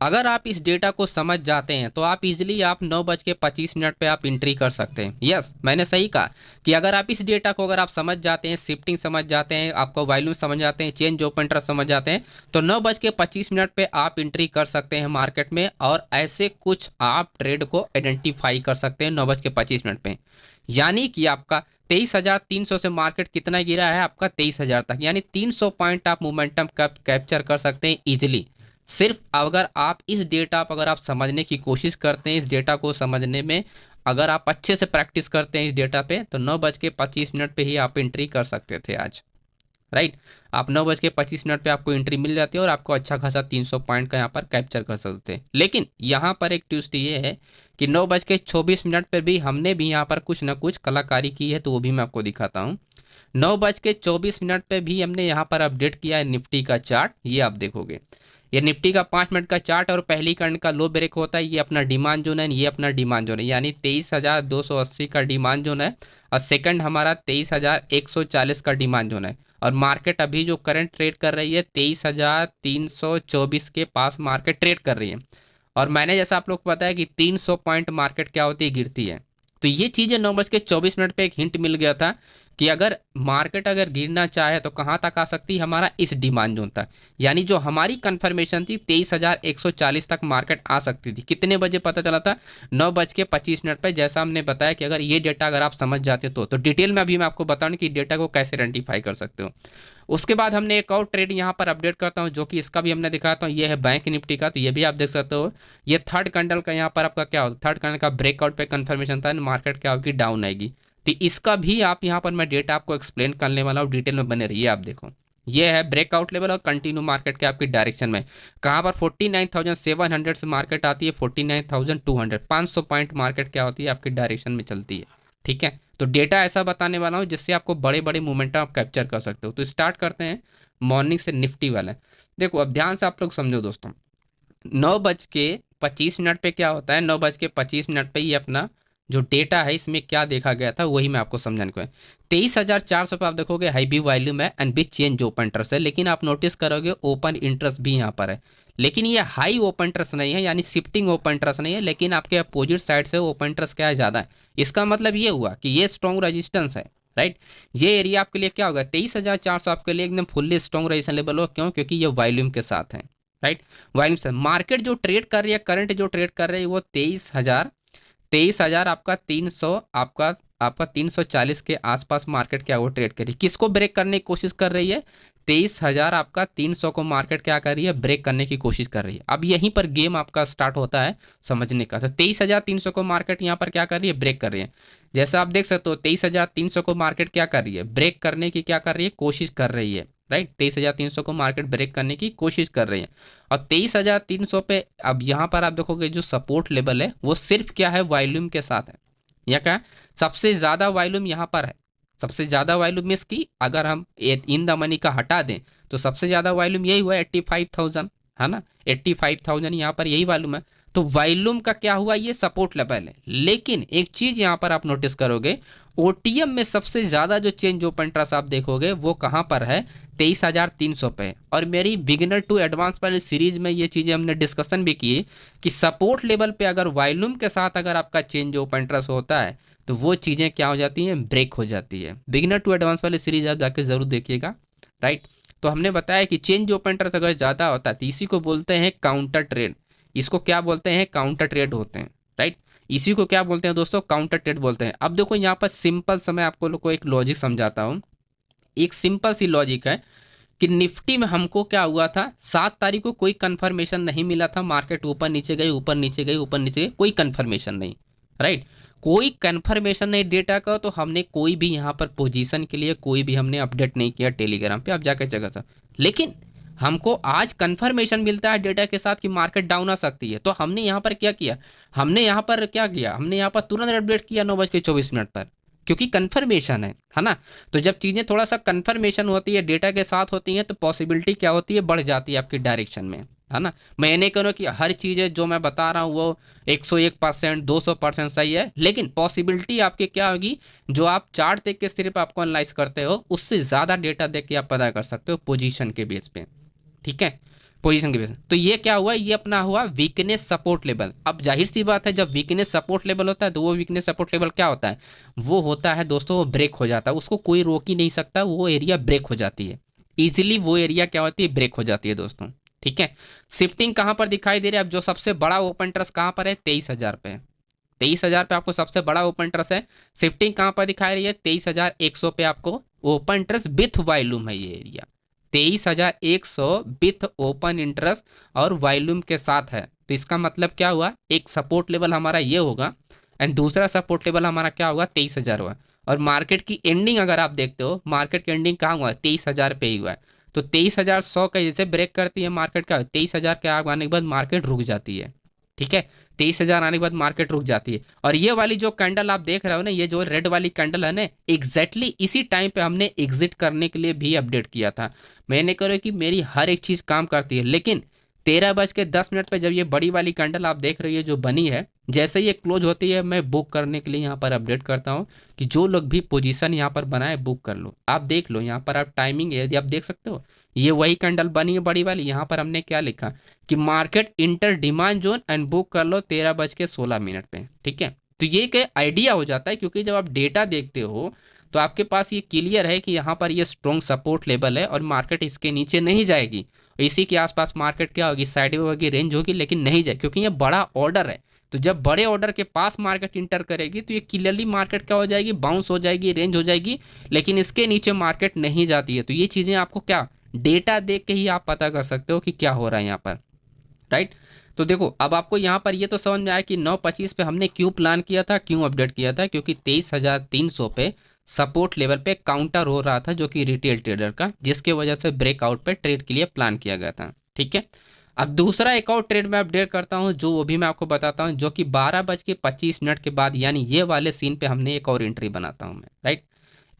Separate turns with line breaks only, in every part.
अगर आप इस डेटा को समझ जाते हैं तो आप इजीली आप 9:25 पे आप एंट्री कर सकते हैं। यस, मैंने सही कहा कि अगर आप इस डेटा को अगर आप समझ जाते हैं, शिफ्टिंग समझ जाते हैं, आपको वॉल्यूम समझ जाते हैं, चेंज ओपन इंटरेस्ट समझ जाते हैं, तो 9:25 पे आप एंट्री कर सकते हैं मार्केट में, और ऐसे कुछ आप ट्रेड को आइडेंटिफाई कर सकते हैं 9:25 पे। यानी कि आपका 23,300 से मार्केट कितना गिरा है, आपका 23,000 तक, यानी 300 पॉइंट आप मोमेंटम कैप्चर कर सकते हैं इजिली। सिर्फ अगर आप इस डेटा पर अगर आप समझने की कोशिश करते हैं, इस डेटा को समझने में अगर आप अच्छे से प्रैक्टिस करते हैं इस डेटा पे, तो 9:25 पे ही आप एंट्री कर सकते थे आज। राइट, आप 9:25 पे आपको एंट्री मिल जाती है और आपको अच्छा खासा 300 पॉइंट का यहाँ पर कैप्चर कर सकते हैं। लेकिन यहाँ पर एक ट्विस्ट ये है कि 9:24 पर भी हमने भी यहाँ पर कुछ ना कुछ कलाकारी की है, तो वो भी मैं आपको दिखाता हूँ। 9:24 पे भी हमने यहाँ पर अपडेट किया है निफ्टी का चार्ट, ये आप देखोगे। ये निफ्टी का 5 मिनट का चार्ट, और पहली करंट का लो ब्रेक होता है, ये अपना डिमांड जोन है, ये अपना डिमांड जोन है, यानी 23,280 का डिमांड जोन है, और सेकंड हमारा 23,140 का डिमांड जोन है। और मार्केट अभी जो करंट ट्रेड कर रही है 23,324 के पास मार्केट ट्रेड कर रही है। और मैंने जैसा आप लोग को बताया कि 300 पॉइंट मार्केट क्या होती है, गिरती है। तो ये चीज़ें 9:24 पे एक हिंट मिल गया था कि अगर मार्केट अगर गिरना चाहे तो कहाँ तक आ सकती है, हमारा इस डिमांड जोन तक। यानी जो हमारी कंफर्मेशन थी 23,140 तक मार्केट आ सकती थी। कितने बजे पता चला था? 9:25 पर। जैसा हमने बताया कि अगर ये डेटा अगर आप समझ जाते तो डिटेल में अभी मैं आपको बताऊँ कि डेटा को कैसे आइडेंटिफाई कर सकते हो। उसके बाद हमने एक और ट्रेड यहाँ पर अपडेट करता हूँ, जो कि इसका भी हमने दिखाता हूँ। ये है बैंक निफ्टी का, तो ये भी आप देख सकते हो। ये थर्ड कैंडल का यहाँ पर आपका क्या होता है, थर्ड कैंडल का ब्रेकआउट पे कंफर्मेशन था, मार्केट क्या होगी, डाउन आएगी। तो इसका भी आप यहाँ पर मैं डेटा आपको एक्सप्लेन करने वाला हूँ, डिटेल में बने रहिए। आप देखो, ये है ब्रेकआउट लेवल और कंटिन्यू मार्केट के आपकी डायरेक्शन में। कहाँ पर 49,700 से मार्केट आती है 49,200, 500 पॉइंट मार्केट क्या होती है आपकी डायरेक्शन में चलती है। ठीक है, तो डेटा ऐसा बताने वाला हूँ जिससे आपको बड़े बड़े मोमेंटम आप कैप्चर कर सकते हो। तो स्टार्ट करते हैं मॉर्निंग से निफ्टी वाला। देखो अब ध्यान से आप लोग समझो दोस्तों, 9:25 पे क्या होता है, 9:25 पे ये अपना जो डेटा है इसमें क्या देखा गया था वही मैं आपको समझाने को है। 23,400 पे आप देखोगे हाई बी वॉल्यूम है and big change open interest है, लेकिन आप नोटिस करोगे ओपन इंटरेस्ट भी यहाँ पर है, लेकिन ये हाई ओपन इंटरेस्ट नहीं है, यानी शिफ्टिंग ओपन इंटरेस्ट नहीं है, लेकिन आपके अपोजिट साइड से ओपन इंटरेस्ट क्या है, ज़्यादा है। इसका मतलब ये हुआ कि ये स्ट्रॉन्ग रेजिस्टेंस है। राइट, ये एरिया आपके लिए क्या होगा, 23,400 आपके लिए एकदम फुल्ली स्ट्रॉन्ग रेजिस्टेंस लेवल हो। क्यों? क्योंकि ये वॉल्यूम के साथ है। राइट, वॉल्यूम से मार्केट जो ट्रेड कर रही है, करंट जो ट्रेड कर रही है वो 23,000 आपका 300, आपका आपका 340 के आसपास मार्केट क्या वो ट्रेड करी। किसको ब्रेक करने की कोशिश कर रही है? 23,000 आपका 300 को मार्केट क्या कर रही है, ब्रेक करने की कोशिश कर रही है। अब यहीं पर गेम आपका स्टार्ट होता है समझने का। तो 23,300 को मार्केट यहाँ पर क्या कर रही है, ब्रेक कर रही है। जैसा आप देख सकते हो 23,300 को मार्केट क्या कर रही है, ब्रेक करने की क्या कर रही है, कोशिश कर रही है। राइट, 23,300 को मार्केट ब्रेक करने की कोशिश कर रही है। और 23,300 पे अब यहाँ पर आप देखोगे जो सपोर्ट लेवल है वो सिर्फ क्या है, वॉल्यूम के साथ है। यह क्या है, सबसे ज़्यादा वॉल्यूम यहाँ पर है। सबसे ज़्यादा वॉल्यूम इसकी अगर हम इन द मनी का हटा दें तो सबसे ज़्यादा वॉल्यूम यही हुआ 85,000, है ना। 85,000 यहाँ पर यही वॉल्यूम है। तो वॉल्यूम का क्या हुआ, ये सपोर्ट लेवल है। लेकिन एक चीज़ यहाँ पर आप नोटिस करोगे, ओटीएम में सबसे ज़्यादा जो चेंज ओपन इंटरेस्ट आप देखोगे वो कहाँ पर है, 23,300 पे। और मेरी बिगिनर टू एडवांस वाली सीरीज में ये चीज़ें हमने डिस्कशन भी की कि सपोर्ट लेवल पे अगर वॉल्यूम के साथ अगर आपका चेंज ओपन इंटरेस्ट होता है तो वो चीज़ें क्या हो जाती हैं, ब्रेक हो जाती है। बिगिनर टू एडवांस वाली सीरीज आप जाके ज़रूर देखिएगा। राइट, तो हमने बताया कि चेंज ओपन इंटरेस्ट अगर ज़्यादा होता है तो इसी को बोलते हैं काउंटर ट्रेड। इसको क्या बोलते हैं, काउंटर ट्रेड होते हैं। राइट, इसी को क्या बोलते हैं दोस्तों, काउंटर ट्रेड बोलते हैं। अब देखो यहाँ पर सिंपल सा मैं आपको लोग को एक लॉजिक समझाता हूँ। एक सिंपल सी लॉजिक है कि निफ्टी में हमको क्या हुआ था, 7 तारीख को कोई कंफर्मेशन नहीं मिला था, मार्केट ऊपर नीचे गई, ऊपर नीचे गई, ऊपर नीचे गई, कोई कंफर्मेशन नहीं। राइट, कोई कंफर्मेशन नहीं डेटा का, तो हमने कोई भी यहाँ पर पोजीशन के लिए कोई भी हमने अपडेट नहीं किया टेलीग्राम पे, आप जाकर जगह सा। लेकिन हमको आज कंफर्मेशन मिलता है डेटा के साथ कि मार्केट डाउन आ सकती है, तो हमने यहाँ पर क्या किया, हमने यहाँ पर तुरंत अपडेट किया 9:24 पर, क्योंकि कंफर्मेशन है ना। तो जब चीज़ें थोड़ा सा कंफर्मेशन होती है, डेटा के साथ होती हैं, तो पॉसिबिलिटी क्या होती है, बढ़ जाती है आपकी डायरेक्शन में, है ना। मैं ये नहीं कह रहा कि हर चीज़ जो मैं बता रहा हूँ वो 101%, 200% सही है, लेकिन पॉसिबिलिटी आपकी क्या होगी, जो आप चार्ट देख के सिर्फ आपको एनालाइज करते हो उससे ज़्यादा डेटा देख के आप पता कर सकते हो पोजीशन के बेस पे। ठीक है, पोजीशन के बेस। तो ये क्या हुआ, ये अपना हुआ वीकनेस सपोर्ट लेवल। अब जाहिर सी बात है जब वीकनेस सपोर्ट लेवल होता है तो वो वीकनेस सपोर्ट लेवल क्या होता है, वो होता है दोस्तों वो ब्रेक हो जाता है, उसको कोई रोक ही नहीं सकता, वो एरिया ब्रेक हो जाती है इजीली, वो एरिया क्या होती है, ब्रेक हो जाती है दोस्तों। ठीक है, शिफ्टिंग कहाँ पर दिखाई दे रही है, अब जो सबसे बड़ा ओपन ट्रस्ट कहाँ पर है, 23,000 पे। 23,000 पे आपको सबसे बड़ा ओपन ट्रस्ट है। शिफ्टिंग कहाँ पर दिखाई रही है, 23,100 पे आपको ओपन ट्रस्ट विथ वॉल्यूम है ये एरिया। 23,100 विथ ओपन इंटरेस्ट और वॉल्यूम के साथ है। तो इसका मतलब क्या हुआ, एक सपोर्ट लेवल हमारा ये होगा एंड दूसरा सपोर्ट लेवल हमारा क्या होगा, 23,000 हुआ। और मार्केट की एंडिंग अगर आप देखते हो, मार्केट की एंडिंग कहाँ हुआ है, 23,000 पे ही हुआ है। तो 23,100 का जैसे ब्रेक करती है मार्केट का, 23,000 के आगे आने के बाद मार्केट रुक जाती है। ठीक है, 23,000 आने के बाद मार्केट रुक जाती है। और ये वाली जो कैंडल आप देख रहे हो ना, ये जो रेड वाली कैंडल है ना, एग्जैक्टली इसी टाइम पे हमने एग्जिट करने के लिए भी अपडेट किया था। मैंने कहा कि मेरी हर एक चीज़ काम करती है, लेकिन 13:10 पे जब ये बड़ी वाली कैंडल आप देख रही है जो बनी है, जैसे ये क्लोज होती है मैं बुक करने के लिए यहाँ पर अपडेट करता हूँ कि जो लोग भी पोजीशन यहाँ पर बनाए बुक कर लो। आप देख लो यहाँ पर, आप टाइमिंग यदि आप देख सकते हो, ये वही कैंडल बनी है बड़ी वाली। यहाँ पर हमने क्या लिखा कि market inter demand zone and book कर लो 13:16 पे। ठीक है, तो ये एक आइडिया हो जाता है, क्योंकि जब आप डेटा देखते हो तो आपके पास ये क्लियर है कि यहाँ पर ये स्ट्रॉन्ग सपोर्ट लेवल है और मार्केट इसके नीचे नहीं जाएगी। इसी के आसपास मार्केट क्या होगी, साइडवे होगी, रेंज होगी, लेकिन नहीं जाए, क्योंकि ये बड़ा ऑर्डर है। तो जब बड़े ऑर्डर के पास मार्केट इंटर करेगी तो ये क्लियरली मार्केट क्या हो जाएगी, बाउंस हो जाएगी, रेंज हो जाएगी, लेकिन इसके नीचे मार्केट नहीं जाती है। तो ये चीज़ें आपको क्या डेटा देख के ही आप पता कर सकते हो कि क्या हो रहा है यहाँ पर, राइट। तो देखो अब आपको यहाँ पर ये तो समझ में आया कि 9:25 पे हमने क्यों प्लान किया था, क्यों अपडेट किया था, क्योंकि 23,300 पे सपोर्ट लेवल पे काउंटर हो रहा था जो कि रिटेल ट्रेडर का, जिसके वजह से ब्रेकआउट पे ट्रेड के लिए प्लान किया गया था। ठीक है, अब दूसरा एक और ट्रेड मैं अपडेट करता हूँ जो वो भी मैं आपको बताता हूँ, जो कि 12:25 के बाद यानी ये वाले सीन पे हमने एक और एंट्री बनाता हूँ मैं, राइट।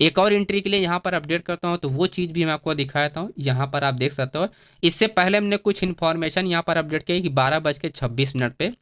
एक और एंट्री के लिए यहाँ पर अपडेट करता हूँ, तो वो चीज़ भी मैं आपको दिखाता हूँ, यहाँ पर आप देख सकते हो। इससे पहले हमने कुछ इन्फॉर्मेशन यहाँ पर अपडेट किया कि 12:26 पे,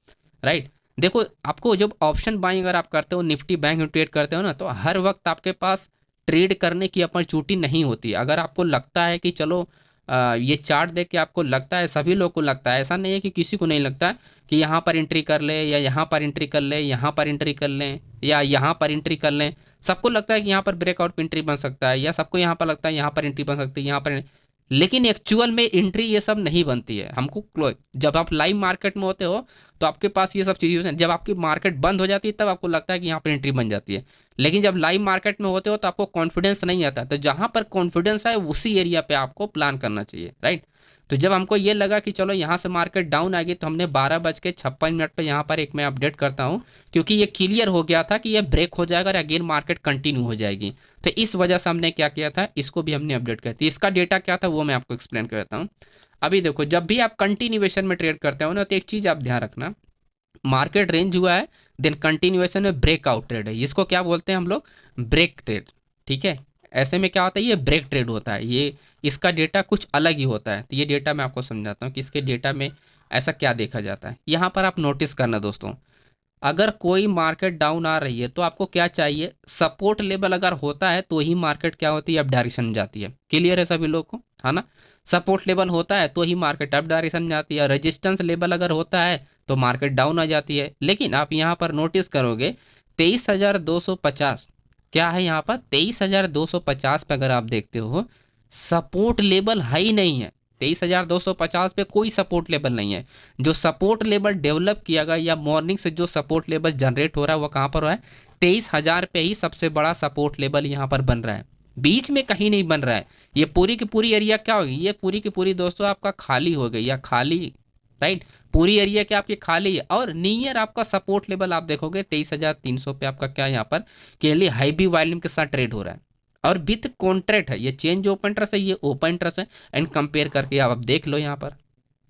राइट। देखो आपको जब ऑप्शन बाइंग अगर आप करते हो, निफ्टी बैंक में ट्रेड करते हो ना, तो हर वक्त आपके पास ट्रेड करने की अपॉर्चुनिटी नहीं होती। अगर आपको लगता है कि चलो ये चार्ट देख के आपको लगता है, सभी लोग को लगता है, ऐसा नहीं है कि किसी को नहीं लगता है कि यहाँ पर एंट्री कर ले या यहाँ पर एंट्री कर ले, यहाँ पर एंट्री कर लें या यहाँ पर एंट्री कर लें। सबको लगता है कि यहाँ पर ब्रेकआउट पे एंट्री बन सकता है, या सबको यहाँ पर लगता है यहाँ पर एंट्री बन सकती है, यहाँ पर। लेकिन एक्चुअल में एंट्री ये सब नहीं बनती है हमको। जब आप लाइव मार्केट में होते हो तो आपके पास ये सब चीज़ें, जब आपकी मार्केट बंद हो जाती है तब आपको लगता है कि यहाँ पर एंट्री बन जाती है। लेकिन जब लाइव मार्केट में होते हो तो आपको कॉन्फिडेंस नहीं आता। तो जहाँ पर कॉन्फिडेंस है उसी एरिया पे आपको प्लान करना चाहिए, राइट। तो जब हमको ये लगा कि चलो यहाँ से मार्केट डाउन आ गई, तो हमने 12:56 पे यहाँ पर एक मैं अपडेट करता हूँ, क्योंकि ये क्लियर हो गया था कि ये ब्रेक हो जाएगा और अगेन मार्केट कंटिन्यू हो जाएगी। तो इस वजह से हमने क्या किया था, इसको भी हमने अपडेट किया था। इसका डेटा क्या था वो मैं आपको एक्सप्लेन करता हूँ। अभी देखो जब भी आप कंटिन्यूएशन में ट्रेड करते हो ना, तो एक चीज़ आप ध्यान रखना, मार्केट रेंज हुआ है देन कंटिन्यूएशन में ब्रेकआउट ट्रेड है, इसको क्या बोलते हैं हम लोग, ब्रेक ट्रेड। ठीक है, ऐसे में क्या होता है, ये ब्रेक ट्रेड होता है, ये इसका डेटा कुछ अलग ही होता है। तो ये डेटा मैं आपको समझाता हूँ कि इसके डेटा में ऐसा क्या देखा जाता है। यहाँ पर आप नोटिस करना दोस्तों, अगर कोई मार्केट डाउन आ रही है तो आपको क्या चाहिए, सपोर्ट लेवल अगर होता है तो ही मार्केट क्या होती है, अप डायरेक्शन में जाती है। क्लियर है सभी लोग को, है ना। सपोर्ट लेवल होता है तो ही मार्केट अप डायरेक्शन में जाती है, रेजिस्टेंस लेवल अगर होता है तो मार्केट डाउन आ जाती है। लेकिन आप यहाँ पर नोटिस करोगे 23,250 क्या है, यहाँ पर 23,250 पे अगर आप देखते हो सपोर्ट लेवल है ही नहीं है। 23,250 पे कोई सपोर्ट लेवल नहीं है। जो सपोर्ट लेवल डेवलप किया गया या मॉर्निंग से जो सपोर्ट लेवल जनरेट हो रहा है वो कहाँ पर हो रहा है, 23,000 पे ही सबसे बड़ा सपोर्ट लेवल यहाँ पर बन रहा है, बीच में कहीं नहीं बन रहा है। ये पूरी की पूरी एरिया क्या होगी, ये पूरी की पूरी दोस्तों आपका खाली हो गई या खाली, राइट। पूरी एरिया क्या आपकी खाली है। और नियर आपका सपोर्ट लेवल आप देखोगे 23,300 पे आपका क्या यहाँ पर क्लियरली हाई बी वॉल्यूम के साथ ट्रेड हो रहा है और विथ कॉन्ट्रैक्ट है। ये चेंज ओपन इंटरेस्ट है, ये ओपन इंटरेस्ट है, एंड कंपेयर करके आप देख लो यहाँ पर।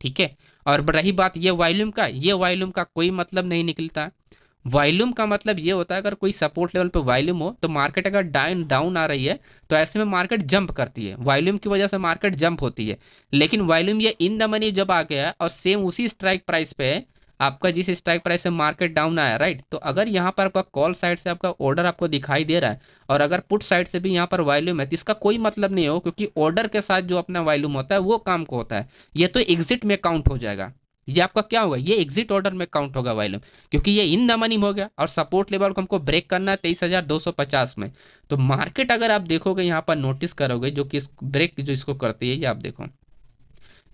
ठीक है, और रही बात ये वॉल्यूम का, ये वॉल्यूम का कोई मतलब नहीं निकलता है। वॉल्यूम का मतलब ये होता है अगर कोई सपोर्ट लेवल पे वॉल्यूम हो तो मार्केट अगर डाउन आ रही है तो ऐसे में मार्केट जंप करती है, वॉल्यूम की वजह से मार्केट जंप होती है। लेकिन वॉल्यूम ये इन द मनी जब आ गया और सेम उसी स्ट्राइक प्राइस पे आपका जिस स्ट्राइक प्राइस से मार्केट डाउन आया, राइट, तो अगर यहाँ पर आपका कॉल साइड से आपका ऑर्डर आपको दिखाई दे रहा है और अगर पुट साइड से भी यहाँ पर वॉल्यूम है, तो इसका कोई मतलब नहीं हो, क्योंकि ऑर्डर के साथ जो अपना वॉल्यूम होता है वो काम को होता है, ये तो एग्जिट में काउंट हो जाएगा। ये आपका क्या होगा, ये एग्जिट ऑर्डर में काउंट होगा वॉल्यूम, क्योंकि ये इन द मनी हो गया और सपोर्ट लेवल को हमको ब्रेक करना है 23,250 में। तो मार्केट अगर आप देखोगे यहाँ पर नोटिस करोगे जो कि ब्रेक जो इसको करती है, ये आप देखो,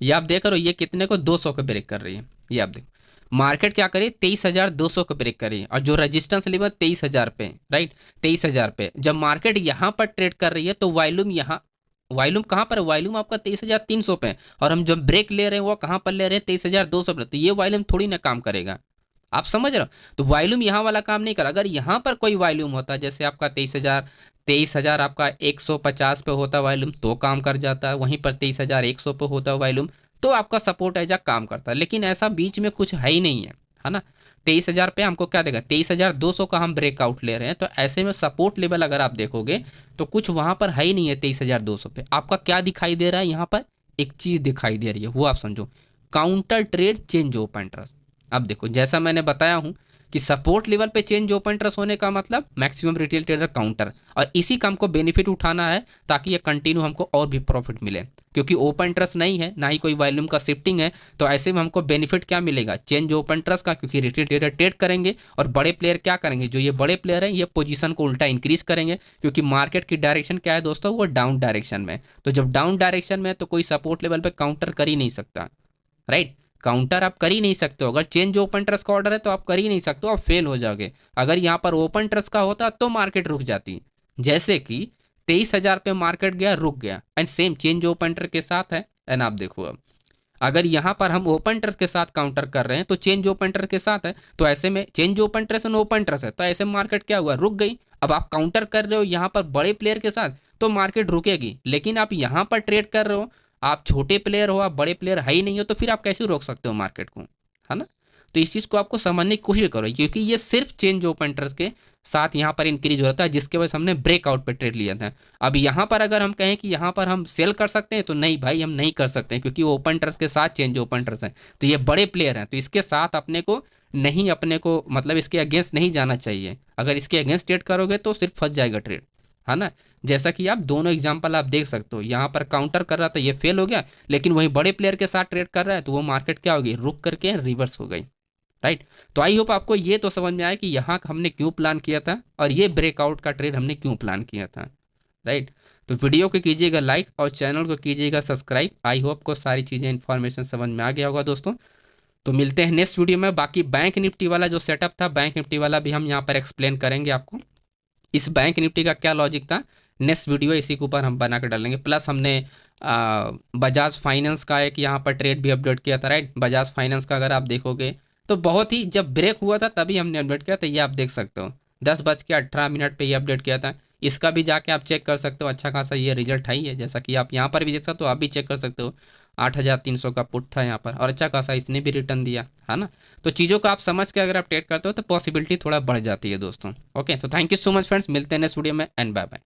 ये आप देख रहे हो ये कितने को 200 को ब्रेक कर रही है। ये आप देखो मार्केट क्या करे 23,200 को ब्रेक करी और जो रेजिस्टेंस लेवल 23,000 पे, राइट, 23,000 पे जब मार्केट यहाँ पर ट्रेड कर रही है तो वॉल्यूम यहाँ, वॉल्यूम कहाँ पर, वॉल्यूम आपका 23,300 पे, और हम जब ब्रेक ले रहे हैं वो कहाँ पर ले रहे हैं 23,200 पे, तो ये वॉल्यूम थोड़ी ना काम करेगा। आप समझ रहे हो, तो वॉल्यूम यहाँ वाला काम नहीं कर, अगर यहाँ पर कोई वॉल्यूम होता जैसे आपका 23,000 आपका 150 पे होता वॉल्यूम तो काम कर जाता है, वहीं पर 23,100 पे होता वॉल्यूम तो आपका सपोर्ट एजा काम करता है, लेकिन ऐसा बीच में कुछ है ही नहीं है ना। 23,000 पे हमको क्या देगा, 23,200 का हम ब्रेकआउट ले रहे हैं, तो ऐसे में सपोर्ट लेवल अगर आप देखोगे तो कुछ वहाँ पर है ही नहीं है। 23,200 पे आपका क्या दिखाई दे रहा है, यहाँ पर एक चीज़ दिखाई दे रही है, वो आप समझो, counter trade change open interest. अब देखो जैसा मैंने बताया हूँ कि सपोर्ट लेवल पे चेंज ओपन इंटरेस्ट होने का मतलब मैक्सिमम रिटेल ट्रेडर काउंटर, और इसी का हमको बेनिफिट उठाना है ताकि ये कंटिन्यू हमको और भी प्रॉफिट मिले, क्योंकि ओपन इंटरेस्ट नहीं है ना ही कोई वॉल्यूम का शिफ्टिंग है, तो ऐसे में हमको बेनिफिट क्या मिलेगा, चेंज ओपन इंटरेस्ट का, क्योंकि रिटेल ट्रेडर ट्रेड करेंगे और बड़े प्लेयर क्या करेंगे, जो ये बड़े प्लेयर हैं ये पोजीशन को उल्टा इंक्रीज करेंगे, क्योंकि मार्केट की डायरेक्शन क्या है दोस्तों, वो डाउन डायरेक्शन में, तो जब डाउन डायरेक्शन में तो कोई सपोर्ट लेवल पे काउंटर कर ही नहीं सकता, राइट, काउंटर आप कर ही नहीं सकते हो, अगर चेंज ओपन ट्रस्ट का ऑर्डर है तो आप कर ही नहीं सकते हो, आप फेल हो जाओगे। अगर यहाँ पर ओपन ट्रस्ट का होता तो मार्केट रुक जाती, जैसे कि 23,000 पे मार्केट गया रुक गया, and same change open trust के साथ है। एंड आप देखो अब अगर यहाँ पर हम ओपन ट्रस्ट के साथ काउंटर कर रहे हैं तो चेंज ओपन ट्रस्ट के साथ है, तो ऐसे में चेंज ओपन ट्रस्ट और ओपन ट्रस्ट है, तो ऐसे मार्केट क्या हुआ, रुक गई। अब आप काउंटर कर रहे हो यहाँ पर बड़े प्लेयर के साथ तो मार्केट रुकेगी, लेकिन आप यहाँ पर ट्रेड कर रहे हो, आप छोटे प्लेयर हो, आप बड़े प्लेयर है ही नहीं हो, तो फिर आप कैसे रोक सकते हो मार्केट को, है ना। तो इस चीज़ को आपको समझने की कोशिश करो, क्योंकि ये सिर्फ चेंज ओपन इंटरेस्ट के साथ यहाँ पर इंक्रीज हो जाता है, जिसके वजह से हमने ब्रेकआउट पे ट्रेड लिया था। अब यहाँ पर अगर हम कहें कि यहाँ पर हम सेल कर सकते हैं तो नहीं भाई, हम नहीं कर सकते हैं, क्योंकि ओपन इंटरेस्ट के साथ चेंज ओपन इंटरेस्ट है, तो ये बड़े प्लेयर हैं, तो इसके साथ अपने को नहीं, अपने को मतलब इसके अगेंस्ट नहीं जाना चाहिए। अगर इसके अगेंस्ट ट्रेड करोगे तो सिर्फ फंस जाएगा ट्रेड, है ना। जैसा कि आप दोनों एग्जांपल आप देख सकते हो, यहाँ पर काउंटर कर रहा था ये फेल हो गया, लेकिन वही बड़े प्लेयर के साथ ट्रेड कर रहा है तो वो मार्केट क्या होगी, रुक करके रिवर्स हो गई, राइट। तो आई होप आपको ये तो समझ में आया कि यहाँ हमने क्यों प्लान किया था और ये ब्रेकआउट का ट्रेड हमने क्यों प्लान किया था, राइट। तो वीडियो को कीजिएगा लाइक और चैनल को कीजिएगा सब्सक्राइब। आई होप को सारी चीज़ें इन्फॉर्मेशन समझ में आ गया होगा दोस्तों। तो मिलते हैं नेक्स्ट वीडियो में। बाकी बैंक निफ्टी वाला जो सेटअप था, बैंक निफ्टी वाला भी हम यहाँ पर एक्सप्लेन करेंगे आपको, इस बैंक निफ्टी का क्या लॉजिक था, नेक्स्ट वीडियो इसी के ऊपर हम बना कर डालेंगे। प्लस हमने बजाज फाइनेंस का एक यहाँ पर ट्रेड भी अपडेट किया था, राइट। बजाज फाइनेंस का अगर आप देखोगे तो बहुत ही जब ब्रेक हुआ था तभी हमने अपडेट किया था, ये आप देख सकते हो 10:18 पे ये अपडेट किया था। इसका भी जाके आप चेक कर सकते हो, अच्छा खासा ये रिजल्ट है ही है, जैसा कि आप यहाँ पर भी देख सकते हो, आप भी चेक कर सकते हो। 8,300 का पुट था यहाँ पर और अच्छा खासा इसने भी रिटर्न दिया, है ना। तो चीज़ों को आप समझ के अगर आप ट्रेड करते हो तो पॉसिबिलिटी थोड़ा बढ़ जाती है दोस्तों। ओके, तो thank you so much friends, मिलते हैं नेक्स्ट वीडियो में एंड बाय बाय।